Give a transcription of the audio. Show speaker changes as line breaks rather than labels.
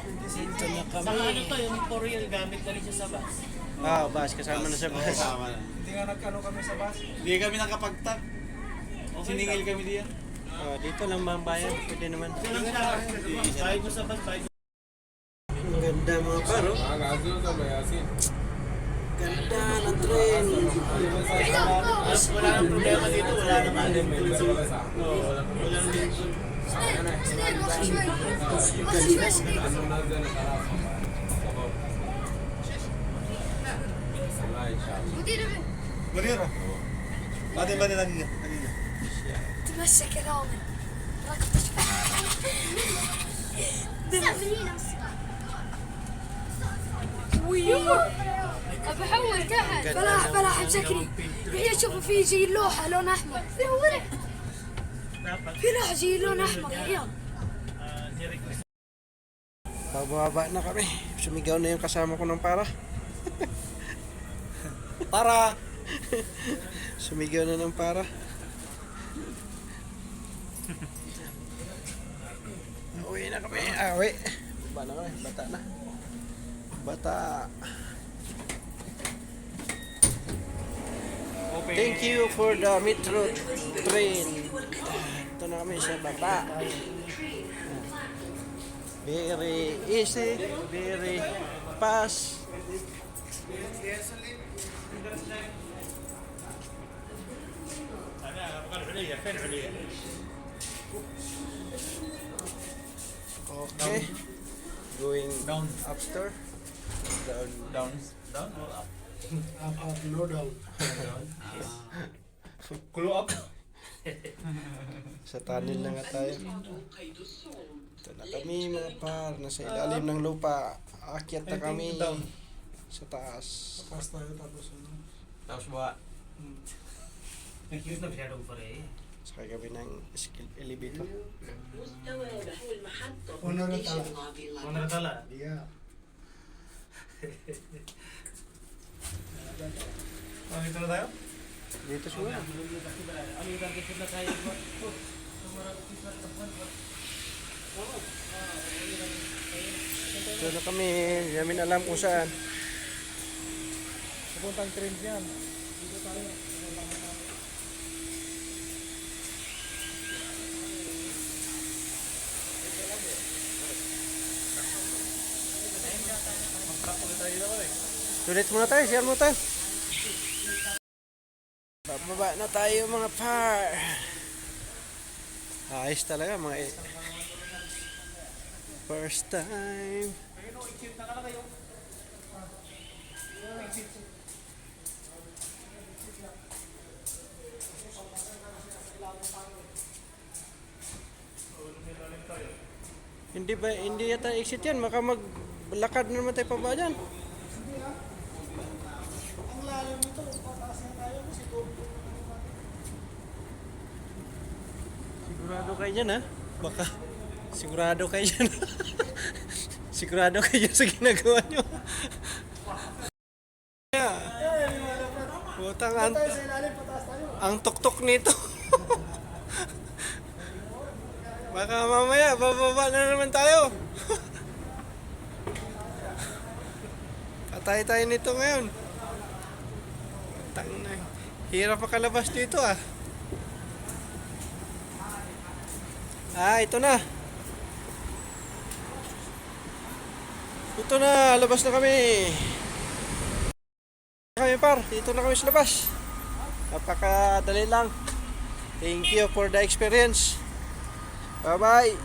Dito na
Saka
kami.
ano to, yung for real gamit na rin siya sa bus.
Ah, bus. Kasama na sa bus.
Kasama na.
Hindi nga nagkano kami sa bus.
Hindi kami nakapagtag. Siningil kami diyan.
Ah, dito lang bang bayan? Pwede naman.
Ito lang siya. Bayad mo sa bus, bayad mo.
Ang ganda mga paro. Ganda ng train.
Wala nang problema dito, wala naman. Wala nang dito.
سنيك بص شوي بص شوي سنيك مدير
Marira. Ate ba nila kanina?
تمسك يا رامي ركض بحول تحت فلاح فلاح مسكني هي شوفوا في زي اللوحة لون أحمر
Dapat,
في لوحة زي لون أحمر يا عيال
nirequest.
Pababa na kami. Sumigaw na yung kasama ko ng para.
Para!
Sumigaw na ng para. Uwi na kami. Uwi. Baba na kami. Bata na. Bata. Thank you for the metro train. Ito na kami sa baba. Very easy, very fast. Okay. Going
Down.
upstairs. Down.
Down. Down or up?
Up, no down.
Kulo up.
Sa tunnel na nga tayo. Ito na kami mga par. Nasa ilalim ng lupa. Akyat na kami
Down.
sa taas.
Taas tayo tapos ano.
Tapos ba?
Nag-use na masyadong pare.
Sakay kami ng skill elevator.
Una na tayo.
Kung nakatala.
Yeah.
Dito na tayo?
Dito siguro.
Ano yung target na tayo?
Ito na kami. Hindi namin alam kung saan.
Pupuntang train yan.
Tulit muna tayo. Share muna tayo. Bababa na tayo mga par. Ayos talaga mga first time. Hindi yata exit yan. Baka maglakad na naman tayo pa ba dyan?
Ang lalim nito, pataas na tayo kasi
Sigurado kayo dyan ha? Baka sigurado kayo dyan. Sigurado kayo dyan sa ginagawa nyo. Putang
tayo sa ilalim, pataas tayo.
ang tuktok nito. Baka mamaya bababa na naman tayo. Patay tayo nito ngayon. Tangina. Hirap makalabas dito ah. Ito na. Ito na, labas na kami. Kami par, dito na kami sa labas. Napakadali lang. Thank you for the experience. Bye bye.